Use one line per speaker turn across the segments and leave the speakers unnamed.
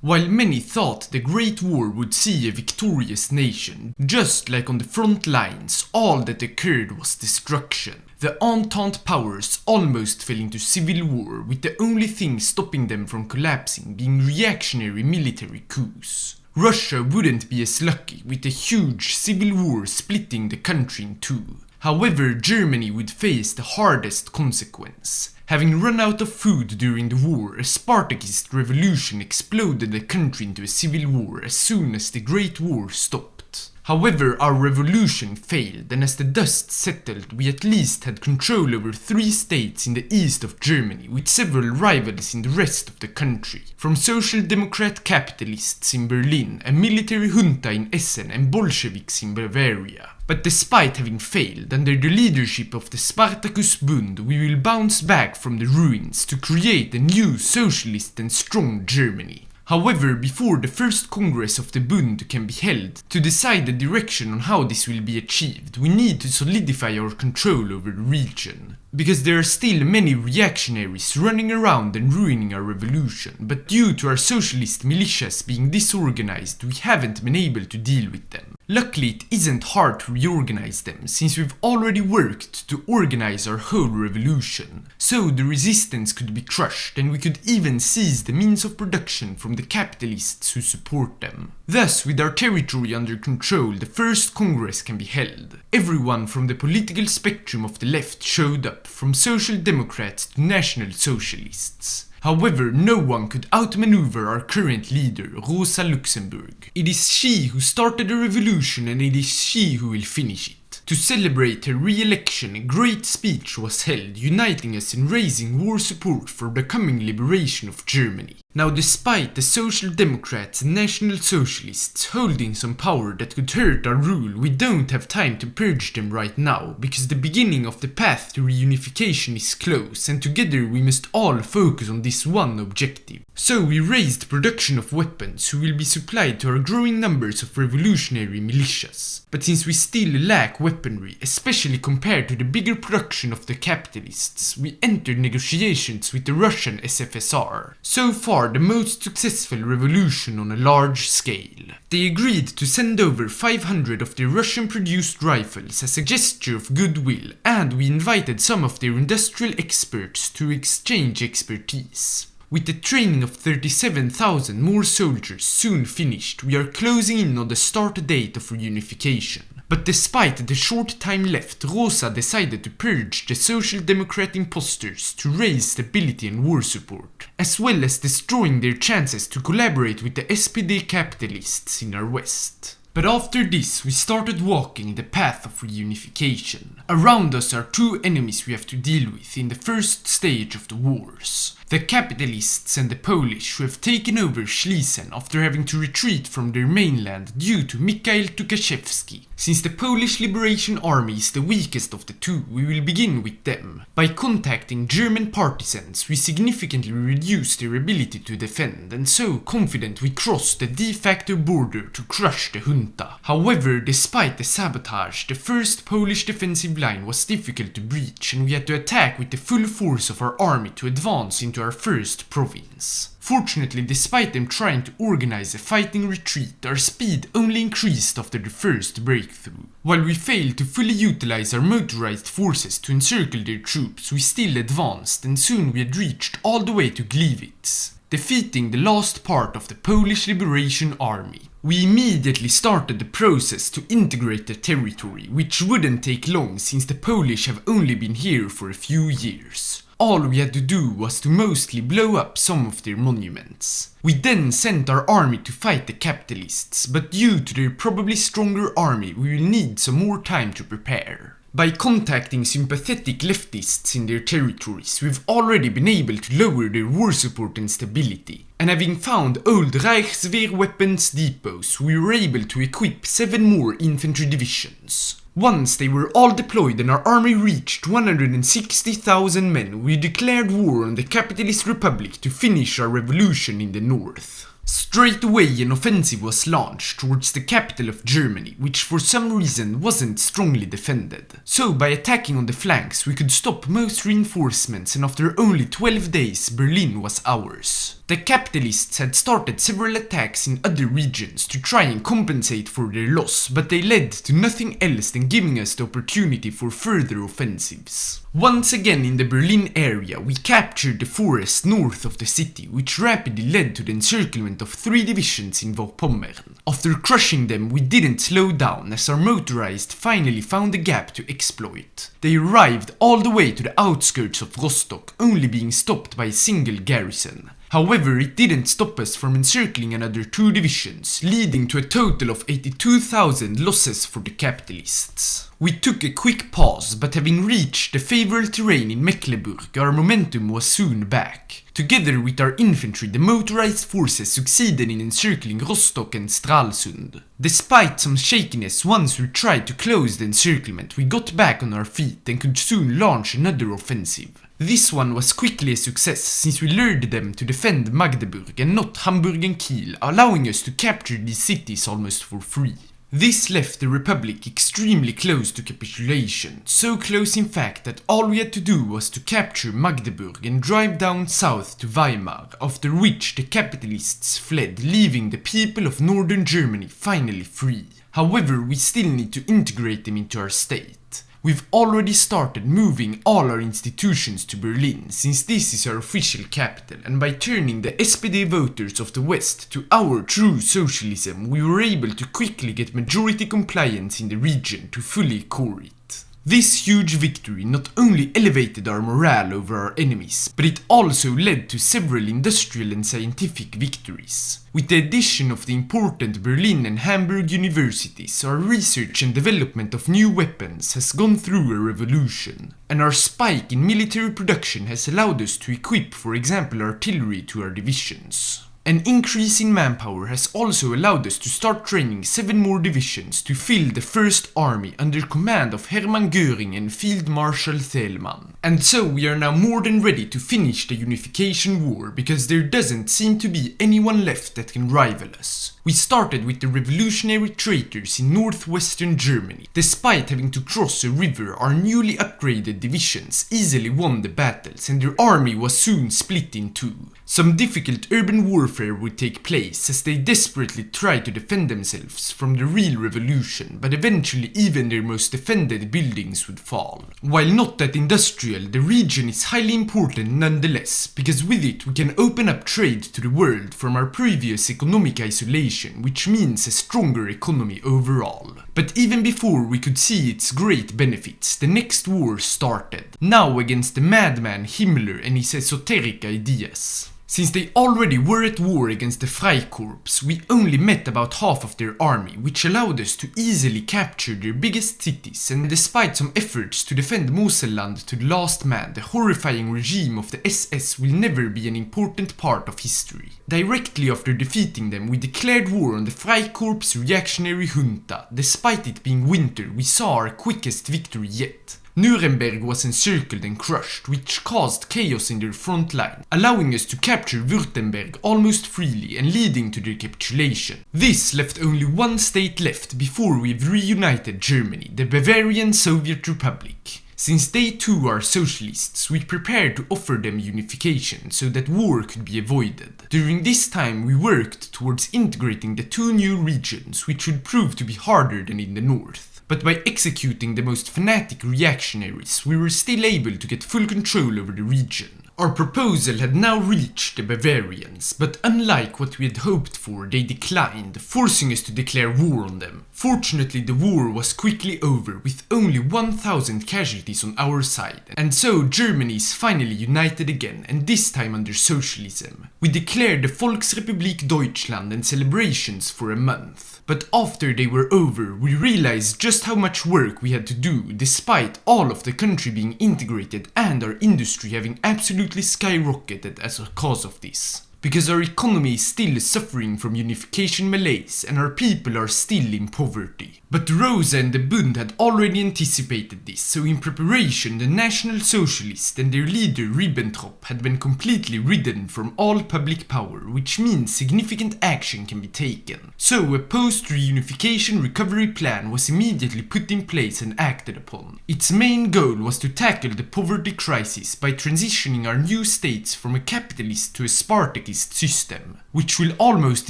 While many thought the Great War would see a victorious nation, just like on the front lines, all that occurred was destruction. The Entente powers almost fell into civil war, with the only thing stopping them from collapsing being reactionary military coups. Russia wouldn't be as lucky, with a huge civil war splitting the country in two. However, Germany would face the hardest consequence. Having run out of food during the war, a Spartacist revolution exploded the country into a civil war as soon as the Great War stopped. However, our revolution failed, and as the dust settled, we at least had control over 3 states in the east of Germany, with several rivals in the rest of the country. From social democrat capitalists in Berlin, a military junta in Essen, and Bolsheviks in Bavaria. But despite having failed, under the leadership of the Spartakusbund, we will bounce back from the ruins to create a new socialist and strong Germany. However, before the first Congress of the Bund can be held, to decide the direction on how this will be achieved, we need to solidify our control over the region. Because there are still many reactionaries running around and ruining our revolution, but due to our socialist militias being disorganized, we haven't been able to deal with them. Luckily, it isn't hard to reorganize them, since we've already worked to organize our whole revolution. So the resistance could be crushed, and we could even seize the means of production from the capitalists who support them. Thus, with our territory under control, the first Congress can be held. Everyone from the political spectrum of the left showed up, from social democrats to national socialists. However, no one could outmaneuver our current leader, Rosa Luxemburg. It is she who started the revolution, and it is she who will finish it. To celebrate her re-election, a great speech was held, uniting us in raising war support for the coming liberation of Germany. Now, despite the Social Democrats and National Socialists holding some power that could hurt our rule, we don't have time to purge them right now, because the beginning of the path to reunification is close, and together we must all focus on this one objective. So we raised production of weapons who will be supplied to our growing numbers of revolutionary militias. But since we still lack weaponry, especially compared to the bigger production of the capitalists, we entered negotiations with the Russian SFSR. So far, the most successful revolution on a large scale. They agreed to send over 500 of their Russian-produced rifles as a gesture of goodwill, and we invited some of their industrial experts to exchange expertise. With the training of 37,000 more soldiers soon finished, we are closing in on the start date of reunification. But despite the short time left, Rosa decided to purge the Social Democrat imposters to raise stability and war support, as well as destroying their chances to collaborate with the SPD capitalists in our west. But after this, we started walking the path of reunification. Around us are 2 enemies we have to deal with in the first stage of the wars. The capitalists and the Polish, who have taken over Schlesien after having to retreat from their mainland due to Mikhail Tukhachevsky. Since the Polish Liberation Army is the weakest of the 2, we will begin with them. By contacting German partisans, we significantly reduce their ability to defend, and so confident we cross the de facto border to crush the junta. However, despite the sabotage, the first Polish defensive line was difficult to breach, and we had to attack with the full force of our army to advance into our first province. Fortunately, despite them trying to organize a fighting retreat, our speed only increased after the first breakthrough. While we failed to fully utilize our motorized forces to encircle their troops, we still advanced, and soon we had reached all the way to Gliwice, defeating the last part of the Polish Liberation Army. We immediately started the process to integrate the territory, which wouldn't take long since the Polish have only been here for a few years. All we had to do was to mostly blow up some of their monuments. We then sent our army to fight the capitalists, but due to their probably stronger army, we will need some more time to prepare. By contacting sympathetic leftists in their territories, we've already been able to lower their war support and stability. And having found old Reichswehr weapons depots, we were able to equip 7 more infantry divisions. Once they were all deployed and our army reached 160,000 men, we declared war on the capitalist republic to finish our revolution in the north. Straight away an offensive was launched towards the capital of Germany, which for some reason wasn't strongly defended. So by attacking on the flanks we could stop most reinforcements, and after only 12 days Berlin was ours. The capitalists had started several attacks in other regions to try and compensate for their loss, but they led to nothing else than giving us the opportunity for further offensives. Once again in the Berlin area, we captured the forest north of the city, which rapidly led to the encirclement of 3 divisions in Vorpommern. After crushing them, we didn't slow down as our motorized finally found a gap to exploit. They arrived all the way to the outskirts of Rostock, only being stopped by a single garrison. However, it didn't stop us from encircling another 2 divisions, leading to a total of 82,000 losses for the capitalists. We took a quick pause, but having reached the favorable terrain in Mecklenburg, our momentum was soon back. Together with our infantry, the motorized forces succeeded in encircling Rostock and Stralsund. Despite some shakiness once we tried to close the encirclement, we got back on our feet and could soon launch another offensive. This one was quickly a success, since we lured them to defend Magdeburg and not Hamburg and Kiel, allowing us to capture these cities almost for free. This left the Republic extremely close to capitulation, so close in fact that all we had to do was to capture Magdeburg and drive down south to Weimar, after which the capitalists fled, leaving the people of northern Germany finally free. However, we still need to integrate them into our state. We've already started moving all our institutions to Berlin, since this is our official capital, and by turning the SPD voters of the West to our true socialism, we were able to quickly get majority compliance in the region to fully core it. This huge victory not only elevated our morale over our enemies, but it also led to several industrial and scientific victories. With the addition of the important Berlin and Hamburg universities, our research and development of new weapons has gone through a revolution, and our spike in military production has allowed us to equip, for example, artillery to our divisions. An increase in manpower has also allowed us to start training 7 more divisions to fill the First Army under command of Hermann Göring and Field Marshal Thälmann. And so we are now more than ready to finish the unification war, because there doesn't seem to be anyone left that can rival us. We started with the revolutionary traitors in northwestern Germany. Despite having to cross a river, our newly upgraded divisions easily won the battles, and their army was soon split in 2. Some difficult urban warfare would take place as they desperately tried to defend themselves from the real revolution, but eventually even their most defended buildings would fall. While not that industrial, the region is highly important nonetheless, because with it we can open up trade to the world from our previous economic isolation, which means a stronger economy overall. But even before we could see its great benefits, the next war started, now against the madman Himmler and his esoteric ideas. Since they already were at war against the Freikorps, we only met about half of their army, which allowed us to easily capture their biggest cities, and despite some efforts to defend Moselland to the last man, the horrifying regime of the SS will never be an important part of history. Directly after defeating them, we declared war on the Freikorps reactionary junta. Despite it being winter, we saw our quickest victory yet. Nuremberg was encircled and crushed, which caused chaos in their front line, allowing us to capture Württemberg almost freely and leading to their capitulation. This left only one state left before we've reunited Germany, the Bavarian Soviet Republic. Since they too are socialists, we prepared to offer them unification so that war could be avoided. During this time we worked towards integrating the 2 new regions, which would prove to be harder than in the north. But by executing the most fanatic reactionaries, we were still able to get full control over the region. Our proposal had now reached the Bavarians, but unlike what we had hoped for, they declined, forcing us to declare war on them. Fortunately, the war was quickly over, with only 1,000 casualties on our side, and so Germany is finally united again, and this time under socialism. We declared the Volksrepublik Deutschland and celebrations for a month. But after they were over, we realized just how much work we had to do, despite all of the country being integrated and our industry having absolutely skyrocketed as a cause of this. Because our economy is still suffering from unification malaise and our people are still in poverty. But Rosa and the Bund had already anticipated this, so in preparation the National Socialists and their leader Ribbentrop had been completely ridden from all public power, which means significant action can be taken. So a post-reunification recovery plan was immediately put in place and acted upon. Its main goal was to tackle the poverty crisis by transitioning our new states from a capitalist to a Spartacist Spartacist system, which will almost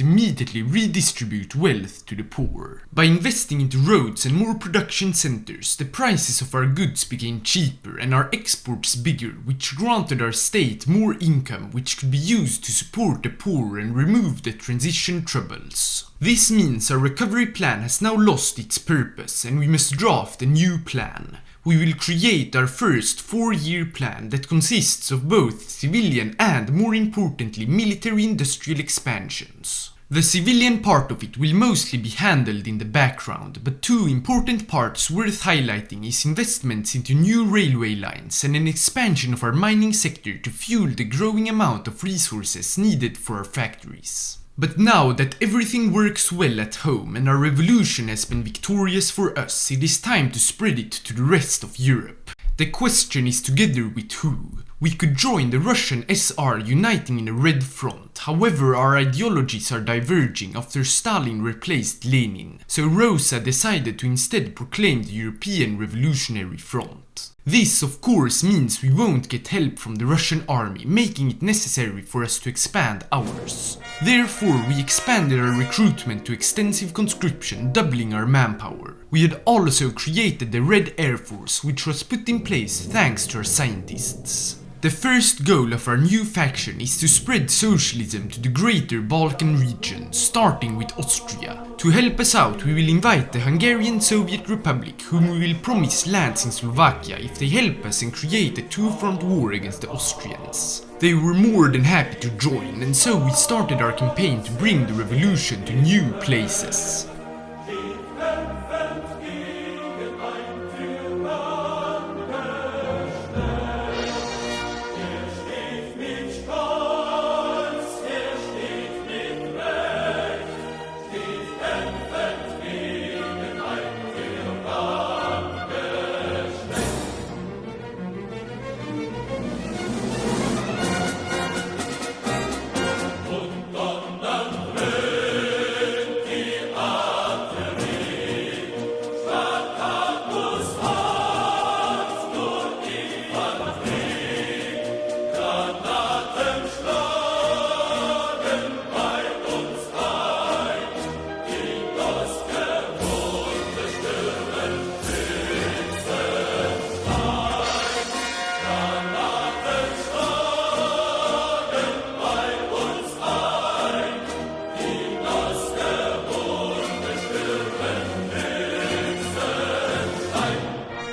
immediately redistribute wealth to the poor. By investing into roads and more production centers, the prices of our goods became cheaper and our exports bigger, which granted our state more income, which could be used to support the poor and remove the transition troubles. This means our recovery plan has now lost its purpose and we must draft a new plan. We will create our first 4-year plan that consists of both civilian and, more importantly, military-industrial expansions. The civilian part of it will mostly be handled in the background, but 2 important parts worth highlighting is investments into new railway lines and an expansion of our mining sector to fuel the growing amount of resources needed for our factories. But now that everything works well at home and our revolution has been victorious for us, it is time to spread it to the rest of Europe. The question is together with who? We could join the Russian SR uniting in a red front, however our ideologies are diverging after Stalin replaced Lenin, so Rosa decided to instead proclaim the European Revolutionary Front. This of course means we won't get help from the Russian army, making it necessary for us to expand ours. Therefore we expanded our recruitment to extensive conscription, doubling our manpower. We had also created the Red Air Force, which was put in place thanks to our scientists. The first goal of our new faction is to spread socialism to the greater Balkan region, starting with Austria. To help us out, we will invite the Hungarian Soviet Republic, whom we will promise lands in Slovakia if they help us and create a 2-front war against the Austrians. They were more than happy to join, and so we started our campaign to bring the revolution to new places.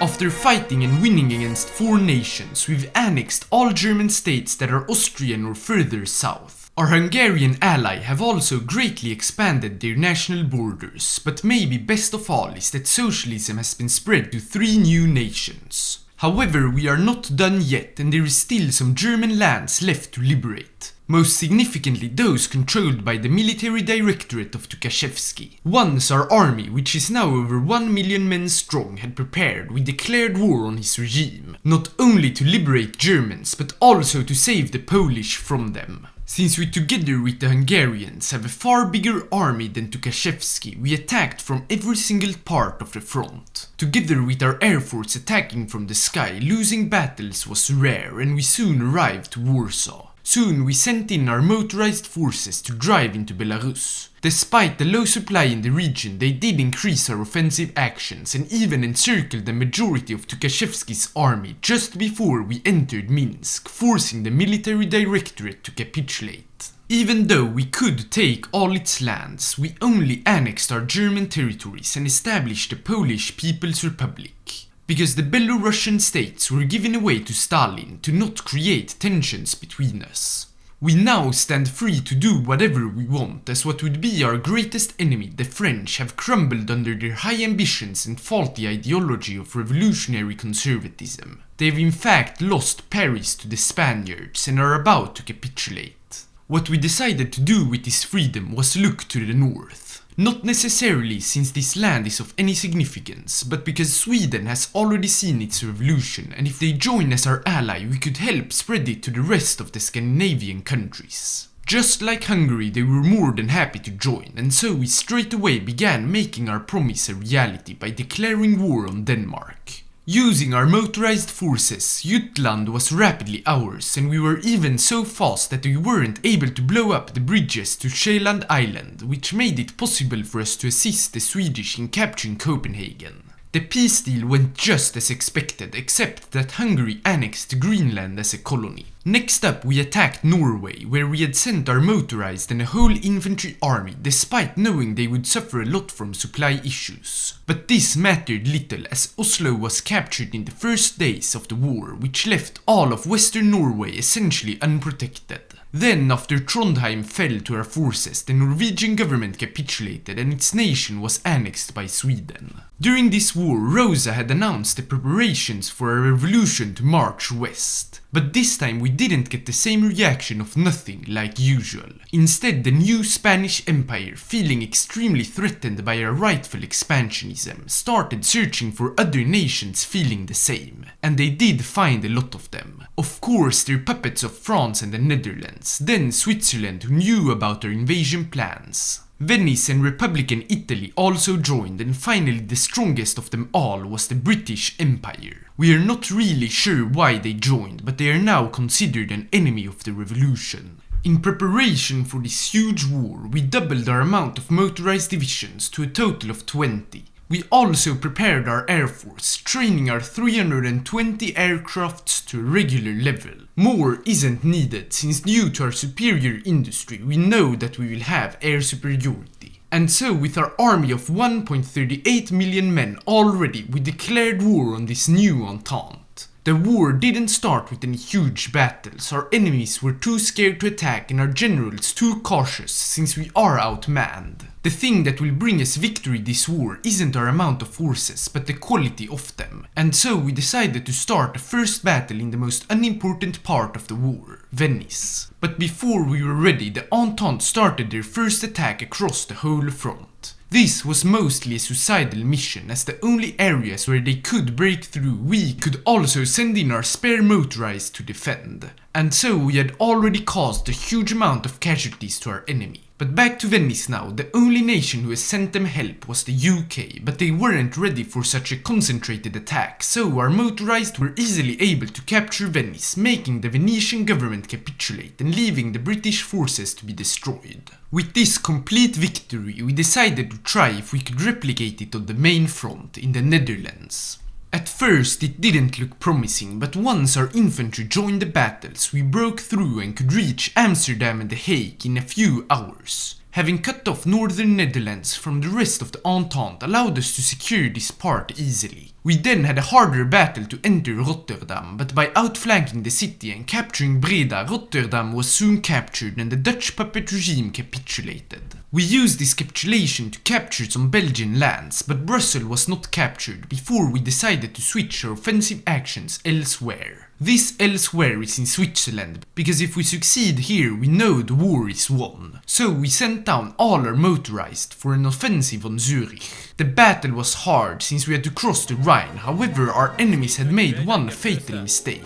After fighting and winning against 4 nations, we've annexed all German states that are Austrian or further south. Our Hungarian ally have also greatly expanded their national borders, but maybe best of all is that socialism has been spread to 3 new nations. However, we are not done yet and there is still some German lands left to liberate. Most significantly those controlled by the military directorate of Tukhachevsky. Once our army, which is now over 1 million men strong, had prepared, we declared war on his regime, not only to liberate Germans, but also to save the Polish from them. Since we together with the Hungarians have a far bigger army than Tukhachevsky, we attacked from every single part of the front. Together with our air force attacking from the sky, losing battles was rare and we soon arrived to Warsaw. Soon we sent in our motorized forces to drive into Belarus. Despite the low supply in the region, they did increase our offensive actions and even encircled the majority of Tukhachevsky's army just before we entered Minsk, forcing the military directorate to capitulate. Even though we could take all its lands, we only annexed our German territories and established the Polish People's Republic. Because the Belarusian states were given away to Stalin to not create tensions between us. We now stand free to do whatever we want, as what would be our greatest enemy, the French, have crumbled under their high ambitions and faulty ideology of revolutionary conservatism. They've in fact lost Paris to the Spaniards and are about to capitulate. What we decided to do with this freedom was look to the north. Not necessarily since this land is of any significance, but because Sweden has already seen its revolution, and if they join as our ally we could help spread it to the rest of the Scandinavian countries. Just like Hungary, they were more than happy to join, and so we straight away began making our promise a reality by declaring war on Denmark. Using our motorized forces, Jutland was rapidly ours, and we were even so fast that we weren't able to blow up the bridges to Sjælland Island, which made it possible for us to assist the Swedish in capturing Copenhagen. The peace deal went just as expected, except that Hungary annexed Greenland as a colony. Next up, we attacked Norway, where we had sent our motorized and a whole infantry army, despite knowing they would suffer a lot from supply issues. But this mattered little, as Oslo was captured in the first days of the war, which left all of western Norway essentially unprotected. Then, after Trondheim fell to our forces, the Norwegian government capitulated and its nation was annexed by Sweden. During this war, Rosa had announced the preparations for a revolution to march west. But this time we didn't get the same reaction of nothing like usual. Instead, the new Spanish Empire, feeling extremely threatened by our rightful expansionism, started searching for other nations feeling the same. And they did find a lot of them. Of course, they're puppets of France and the Netherlands, then Switzerland, who knew about our invasion plans. Venice and Republican Italy also joined, and finally the strongest of them all was the British Empire. We are not really sure why they joined, but they are now considered an enemy of the revolution. In preparation for this huge war, we doubled our amount of motorized divisions to a total of 20. We also prepared our air force, training our 320 aircrafts to a regular level. More isn't needed, since due to our superior industry, we know that we will have air superiority. And so, with our army of 1.38 million men already, we declared war on this new Entente. The war didn't start with any huge battles, our enemies were too scared to attack and our generals too cautious, since we are outmanned. The thing that will bring us victory this war isn't our amount of forces, but the quality of them. And so we decided to start the first battle in the most unimportant part of the war, Venice. But before we were ready, the Entente started their first attack across the whole front. This was mostly a suicidal mission, as the only areas where they could break through we could also send in our spare motorized to defend. And so we had already caused a huge amount of casualties to our enemy. But back to Venice now, the only nation who has sent them help was the UK, but they weren't ready for such a concentrated attack, so our motorized were easily able to capture Venice, making the Venetian government capitulate and leaving the British forces to be destroyed. With this complete victory, we decided to try if we could replicate it on the main front in the Netherlands. At first it didn't look promising, but once our infantry joined the battles, we broke through and could reach Amsterdam and The Hague in a few hours. Having cut off northern Netherlands from the rest of the Entente allowed us to secure this part easily. We then had a harder battle to enter Rotterdam, but by outflanking the city and capturing Breda, Rotterdam was soon captured and the Dutch puppet regime capitulated. We used this capitulation to capture some Belgian lands, but Brussels was not captured before we decided to switch our offensive actions elsewhere. This elsewhere is in Switzerland, because if we succeed here we know the war is won. So we sent down all our motorized for an offensive on Zurich. The battle was hard since we had to cross the Rhine, however our enemies had made one fatal mistake.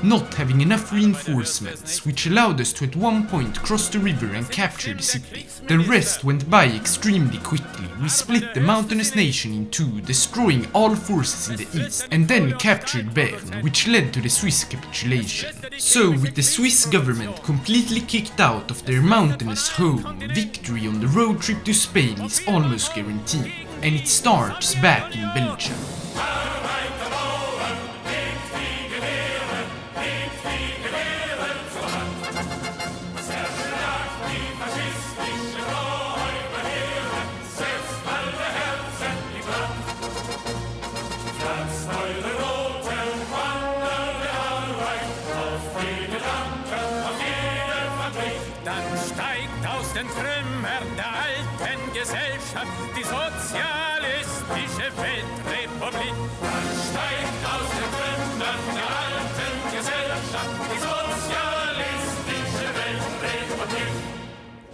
Not having enough reinforcements, which allowed us to at one point cross the river and capture the city. The rest went by extremely quickly. We split the mountainous nation in two, destroying all forces in the east, and then captured Bern, which led to the Swiss capitulation. So, with the Swiss government completely kicked out of their mountainous home, victory on the road trip to Spain is almost guaranteed, and it starts back in Belgium.
Den Trümmern der alten Gesellschaft, die sozialistische Weltrepublik. Steigt aus den Trümmern der alten Gesellschaft, die sozialistische Weltrepublik.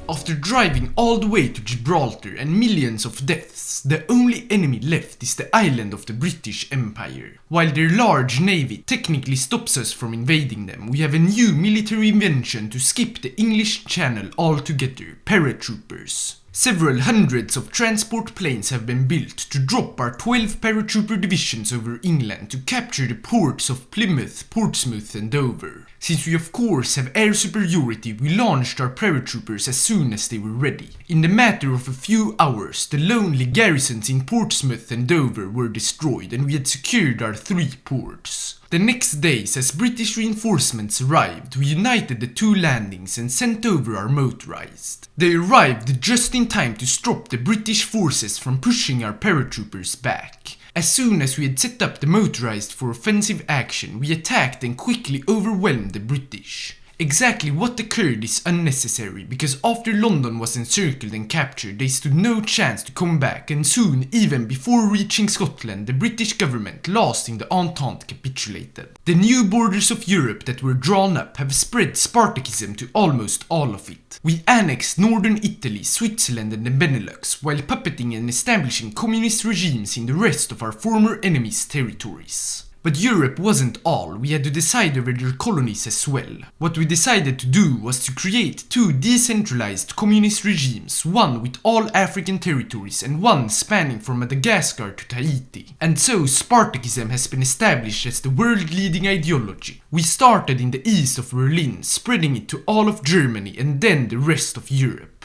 After driving all the way to Gibraltar and millions of deaths, the only enemy left is the island of the British Empire. While their large navy technically stops us from invading them, we have a new military invention to skip the English Channel altogether: paratroopers. Several hundreds of transport planes have been built to drop our 12 paratrooper divisions over England to capture the ports of Plymouth, Portsmouth and Dover. Since we of course have air superiority, we launched our paratroopers as soon as they were ready. In the matter of a few hours, the lonely garrisons in Portsmouth and Dover were destroyed and we had secured our 3 ports. The next days, as British reinforcements arrived, we united the 2 landings and sent over our motorized. They arrived just in time to stop the British forces from pushing our paratroopers back. As soon as we had set up the motorized for offensive action, we attacked and quickly overwhelmed the British. Exactly what occurred is unnecessary, because after London was encircled and captured, they stood no chance to come back, and soon, even before reaching Scotland, the British government, last in the Entente, capitulated. The new borders of Europe that were drawn up have spread Spartakism to almost all of it. We annexed northern Italy, Switzerland and the Benelux, while puppeting and establishing communist regimes in the rest of our former enemies' territories. But Europe wasn't all, we had to decide over their colonies as well. What we decided to do was to create 2 decentralized communist regimes, one with all African territories and one spanning from Madagascar to Tahiti. And so Spartakism has been established as the world-leading ideology. We started in the east of Berlin, spreading it to all of Germany and then the rest of Europe.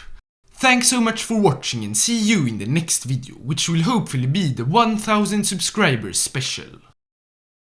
Thanks so much for watching and see you in the next video, which will hopefully be the 1000 subscribers special.